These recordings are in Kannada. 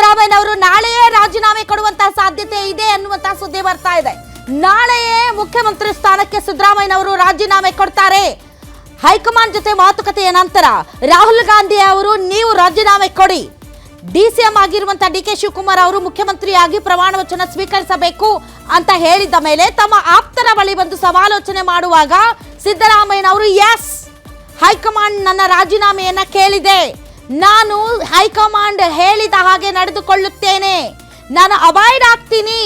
ಸಿದ್ದರಾಮಯ್ಯನವರು ನಾಳೆಯೇ ರಾಜೀನಾಮೆ ಕೊಡುವಂತಹ ಸಾಧ್ಯತೆ ಇದೆ ಅನ್ನುವಂತಹ ಸುದ್ದಿ ಬರ್ತಾ ಇದೆ. ನಾಳೆಯೇ ಮುಖ್ಯಮಂತ್ರಿ ಸ್ಥಾನಕ್ಕೆ ಸಿದ್ದರಾಮಯ್ಯನವರು ರಾಜೀನಾಮೆ ಕೊಡ್ತಾರೆ. ಹೈಕಮಾಂಡ್ ಜೊತೆ ಮಾತುಕತೆಯ ನಂತರ ರಾಹುಲ್ ಗಾಂಧಿ ಅವರು ನೀವು ರಾಜೀನಾಮೆ ಕೊಡಿ, ಡಿಸಿಎಂ ಆಗಿರುವಂತಹ ಡಿ ಕೆ ಶಿವಕುಮಾರ್ ಅವರು ಮುಖ್ಯಮಂತ್ರಿಯಾಗಿ ಪ್ರಮಾಣ ವಚನ ಸ್ವೀಕರಿಸಬೇಕು ಅಂತ ಹೇಳಿದ ಮೇಲೆ ತಮ್ಮ ಆಪ್ತರ ಬಳಿ ಬಂದು ಸಮಾಲೋಚನೆ ಮಾಡುವಾಗ ಸಿದ್ದರಾಮಯ್ಯನವರು ಎಸ್, ಹೈಕಮಾಂಡ್ ನನ್ನ ರಾಜೀನಾಮೆಯನ್ನ ಕೇಳಿದೆ, ನಾನು ಹೈಕಮಾಂಡ್ ಹೇಳಿದ ಹಾಗೆ ನಡೆದುಕೊಳ್ಳುತ್ತೇನೆ, ನಾನು ಅವಾಯ್ಡ್ ಆಗ್ತೀನಿ,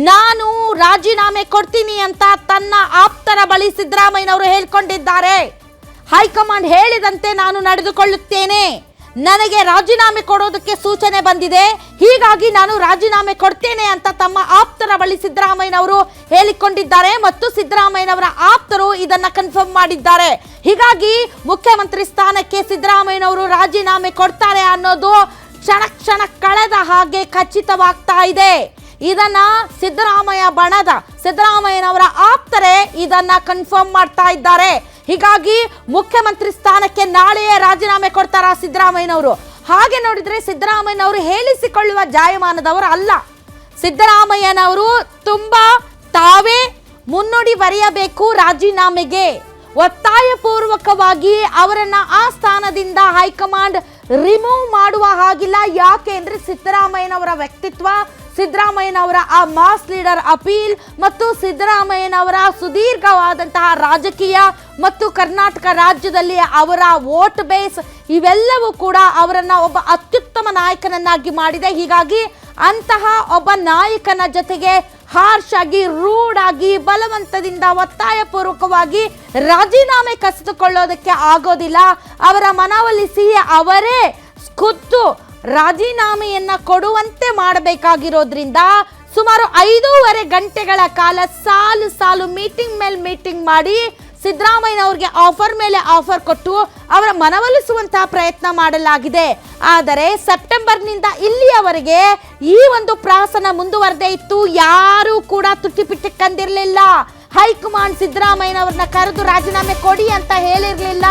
ನಾನು ರಾಜೀನಾಮೆ ಕೊಡ್ತೀನಿ ಅಂತ ತನ್ನ ಆಪ್ತರ ಬಳಿ ಸಿದ್ದರಾಮಯ್ಯನವರು ಹೇಳ್ಕೊಂಡಿದ್ದಾರೆ. ಹೈಕಮಾಂಡ್ ಹೇಳಿದಂತೆ ನಾನು ನಡೆದುಕೊಳ್ಳುತ್ತೇನೆ, ನನಗೆ ರಾಜೀನಾಮೆ ಕೊಡೋದಕ್ಕೆ ಸೂಚನೆ ಬಂದಿದೆ, ಹೀಗಾಗಿ ನಾನು ರಾಜೀನಾಮೆ ಕೊಡ್ತೇನೆ ಅಂತ ತಮ್ಮ ಆಪ್ತರ ಬಳಿ ಸಿದ್ದರಾಮಯ್ಯನವರು ಹೇಳಿಕೊಂಡಿದ್ದಾರೆ ಮತ್ತು ಸಿದ್ದರಾಮಯ್ಯನವರ ಆಪ್ತರು ಇದನ್ನ ಕನ್ಫರ್ಮ್ ಮಾಡಿದ್ದಾರೆ. ಹೀಗಾಗಿ ಮುಖ್ಯಮಂತ್ರಿ ಸ್ಥಾನಕ್ಕೆ ಸಿದ್ದರಾಮಯ್ಯನವರು ರಾಜೀನಾಮೆ ಕೊಡ್ತಾರೆ ಅನ್ನೋದು ಕ್ಷಣ ಕಳೆದ ಹಾಗೆ ಖಚಿತವಾಗ್ತಾ ಇದೆ. ಇದನ್ನ ಸಿದ್ದರಾಮಯ್ಯನವರ ಆಪ್ತರೇ ಇದನ್ನ ಕನ್ಫರ್ಮ್ ಮಾಡ್ತಾ ಇದ್ದಾರೆ. ಹೀಗಾಗಿ ಮುಖ್ಯಮಂತ್ರಿ ಸ್ಥಾನಕ್ಕೆ ನಾಳೆಯೇ ರಾಜೀನಾಮೆ ಕೊಡ್ತಾರ ಸಿದ್ದರಾಮಯ್ಯನವರು. ಹಾಗೆ ನೋಡಿದ್ರೆ ಸಿದ್ದರಾಮಯ್ಯನವರು ಹೇಳಿಸಿಕೊಳ್ಳುವ ಜಾಯಮಾನದವರು ಅಲ್ಲ. ಸಿದ್ದರಾಮಯ್ಯನವರು ತುಂಬಾ ತಾವೇ ಮುನ್ನುಡಿ ಬರೆಯಬೇಕು ರಾಜೀನಾಮೆಗೆ, ಒತ್ತಾಯ ಪೂರ್ವಕವಾಗಿ ಅವರನ್ನ ಆ ಸ್ಥಾನದಿಂದ ಹೈಕಮಾಂಡ್ ರಿಮೂವ್ ಮಾಡುವ ಹಾಗಿಲ್ಲ. ಯಾಕೆ ಅಂದ್ರೆ ಸಿದ್ದರಾಮಯ್ಯನವರ ವ್ಯಕ್ತಿತ್ವ, ಸಿದ್ದರಾಮಯ್ಯನವರ ಆ ಮಾಸ್ ಲೀಡರ್ ಅಪೀಲ್ ಮತ್ತು ಸಿದ್ದರಾಮಯ್ಯನವರ ಸುದೀರ್ಘವಾದಂತಹ ರಾಜಕೀಯ ಮತ್ತು ಕರ್ನಾಟಕ ರಾಜ್ಯದಲ್ಲಿ ಅವರ ವೋಟ್ ಬೇಸ್ ಇವೆಲ್ಲವೂ ಕೂಡ ಅವರನ್ನ ಒಬ್ಬ ಅತ್ಯುತ್ತಮ ನಾಯಕನನ್ನಾಗಿ ಮಾಡಿದೆ. ಹೀಗಾಗಿ ಅಂತಹ ಒಬ್ಬ ನಾಯಕನ ಜೊತೆಗೆ ಹಾರ್ಶ್ ಆಗಿ, ರೂಡ್ ಆಗಿ, ಬಲವಂತದಿಂದ ಒತ್ತಾಯ ಪೂರ್ವಕವಾಗಿ ರಾಜೀನಾಮೆ ಕಸಿದುಕೊಳ್ಳೋದಕ್ಕೆ ಆಗೋದಿಲ್ಲ. ಅವರ ಮನವೊಲಿಸಿ ಅವರೇ ಖುದ್ದು ರಾಜೀನಾಮೆಯನ್ನ ಕೊಡುವಂತೆ ಮಾಡಬೇಕಾಗಿರೋದ್ರಿಂದ ಸುಮಾರು 5.5 ಗಂಟೆಗಳ ಕಾಲ ಸಾಲು ಮೀಟಿಂಗ್ ಮೇಲೆ ಮೀಟಿಂಗ್ ಮಾಡಿ ಸಿದ್ದರಾಮಯ್ಯನವರಿಗೆ ಆಫರ್ ಮೇಲೆ ಆಫರ್ ಕೊಟ್ಟು ಅವರ ಮನವೊಲಿಸುವಂತಹ ಪ್ರಯತ್ನ ಮಾಡಲಾಗಿದೆ. ಆದರೆ ಸೆಪ್ಟೆಂಬರ್ನಿಂದ ಇಲ್ಲಿಯವರೆಗೆ ಈ ಒಂದು ಪ್ರಾಸನ ಮುಂದುವರೆದೇ ಇತ್ತು. ಯಾರೂ ಕೂಡ ತುಟಿಪಿಟ್ಟಕ್ಕಂದಿರಲಿಲ್ಲ. ಹೈಕಮಾಂಡ್ ಸಿದ್ದರಾಮಯ್ಯನವರನ್ನ ಕರೆದು ರಾಜೀನಾಮೆ ಕೊಡಿ ಅಂತ ಹೇಳಿರಲಿಲ್ಲ.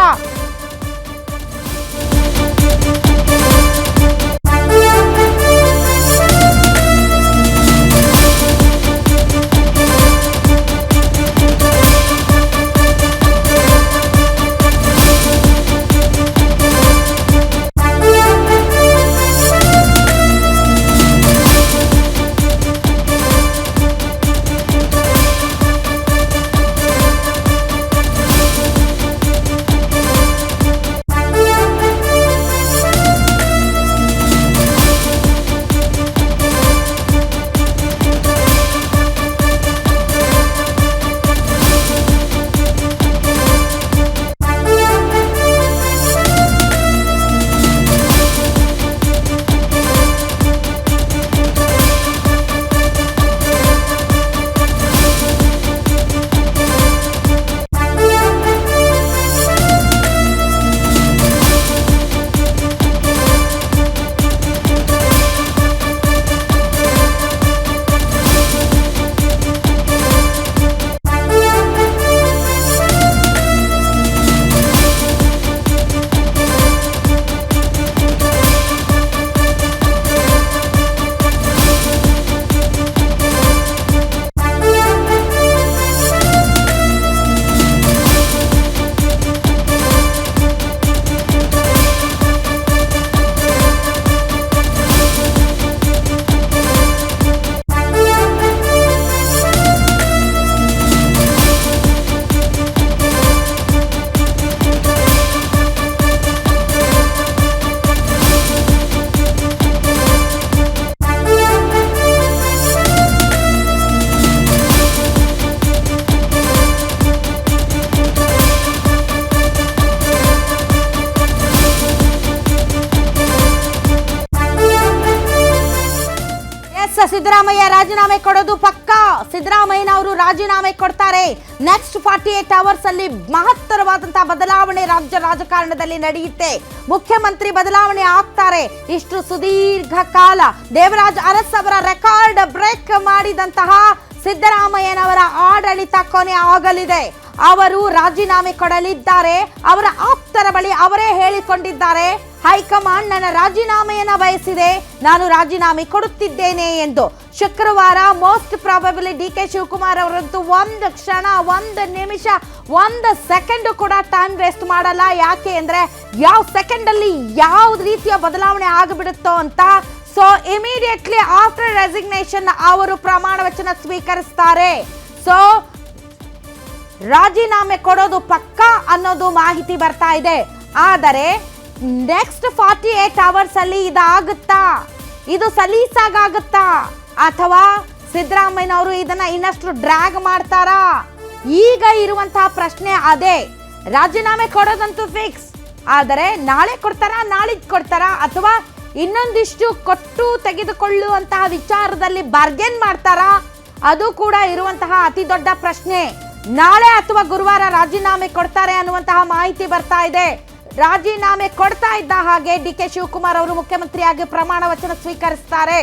ಸಿದ್ದರಾಮಯ್ಯ ರಾಜೀನಾಮೆ ಕೊಡೋದು ಪಕ್ಕಾ. ಸಿದ್ದರಾಮಯ್ಯನವರು ರಾಜೀನಾಮೆ ಕೊಡ್ತಾರೆ. ನೆಕ್ಸ್ಟ್ 48 ಅವರ್ಸ್ ಅಲ್ಲಿ ಮಹತ್ತರವಾದಂತಹ ಬದಲಾವಣೆ ರಾಜ್ಯ ರಾಜಕಾರಣದಲ್ಲಿ ನಡೆಯುತ್ತೆ. ಮುಖ್ಯಮಂತ್ರಿ ಬದಲಾವಣೆ ಆಗ್ತಾರೆ. ಇಷ್ಟು ಸುದೀರ್ಘ ಕಾಲ ದೇವರಾಜ್ ಅರಸ್ ಅವರ ರೆಕಾರ್ಡ್ ಬ್ರೇಕ್ ಮಾಡಿದಂತಹ ಸಿದ್ದರಾಮಯ್ಯನವರ ಆಡಳಿತ ಕೊನೆ ಆಗಲಿದೆ, ಅವರು ರಾಜೀನಾಮೆ ಕೊಡಲಿದ್ದಾರೆ. ಅವರ ಆಪ್ತರ ಬಳಿ ಅವರೇ ಹೇಳಿಕೊಂಡಿದ್ದಾರೆ, ಹೈಕಮಾಂಡ್ ನನ್ನ ರಾಜೀನಾಮೆಯನ್ನ ಬಯಸಿದೆ, ನಾನು ರಾಜೀನಾಮೆ ಕೊಡುತ್ತಿದ್ದೇನೆ ಎಂದು. ಶುಕ್ರವಾರ ಮೋಸ್ಟ್ ಪ್ರಾಬಬಲಿ ಡಿ.ಕೆ. ಶಿವಕುಮಾರ್ ಅವರಂತೂ ಒಂದು ಕ್ಷಣ, ಒಂದು ನಿಮಿಷ, ಒಂದು ಸೆಕೆಂಡ್ ಕೂಡ ಟೈಮ್ ವೇಸ್ಟ್ ಮಾಡಲ್ಲ. ಯಾಕೆ ಅಂದ್ರೆ ಯಾವ ಸೆಕೆಂಡ್ ಅಲ್ಲಿ ಯಾವ ರೀತಿಯ ಬದಲಾವಣೆ ಆಗಿಬಿಡುತ್ತೋ ಅಂತ. ಸೊ ಇಮಿಡಿಯೇಟ್ಲಿ ಆಫ್ಟರ್ ರೆಸಿಗ್ನೇಷನ್ ಅವರು ಪ್ರಮಾಣ ವಚನ ಸ್ವೀಕರಿಸ್ತಾರೆ. ಸೊ ರಾಜೀನಾಮೆ ಕೊಡೋದು ಪಕ್ಕ ಅನ್ನೋದು ಮಾಹಿತಿ ಬರ್ತಾ ಇದೆ. ಆದರೆ ನೆಕ್ಸ್ಟ್ 48 ಅವರ್ಸ್ ಅಲ್ಲಿ ಇದಾಗುತ್ತಾ, ಇದು ಸಲೀಸಾಗುತ್ತಾ, ಅಥವಾ ಸಿದ್ದರಾಮಯ್ಯನವರು ಇದನ್ನ ಇನ್ನಷ್ಟು ಡ್ರ್ಯಾಗ್ ಮಾಡ್ತಾರಾ? ಈಗ ಇರುವಂತಹ ಪ್ರಶ್ನೆ ಅದೇ. ರಾಜೀನಾಮೆ ಕೊಡೋದಂತೂ ಫಿಕ್ಸ್, ಆದರೆ ನಾಳೆ ಕೊಡ್ತಾರಾ, ನಾಳಿದ್ದು ಕೊಡ್ತಾರಾ, ಅಥವಾ ಇನ್ನೊಂದಿಷ್ಟು ಕೊಟ್ಟು ತೆಗೆದುಕೊಳ್ಳುವಂತಹ ವಿಚಾರದಲ್ಲಿ ಬಾರ್ಗೇನ್ ಮಾಡ್ತಾರಾ? ಅದು ಕೂಡ ಇರುವಂತಹ ಅತಿ ದೊಡ್ಡ ಪ್ರಶ್ನೆ. ನಾಳೆ ಅಥವಾ ಗುರುವಾರ ರಾಜೀನಾಮೆ ಕೊಡ್ತಾರೆ ಅನ್ನುವಂತಹ ಮಾಹಿತಿ ಬರ್ತಾ ಇದೆ. ರಾಜೀನಾಮೆ ಕೊಡ್ತಾ ಇದ್ದ ಹಾಗೆ ಡಿ.ಕೆ. ಶಿವಕುಮಾರ್ ಅವರು ಮುಖ್ಯಮಂತ್ರಿಯಾಗಿ ಪ್ರಮಾಣ ವಚನ ಸ್ವೀಕರಿಸ್ತಾರೆ.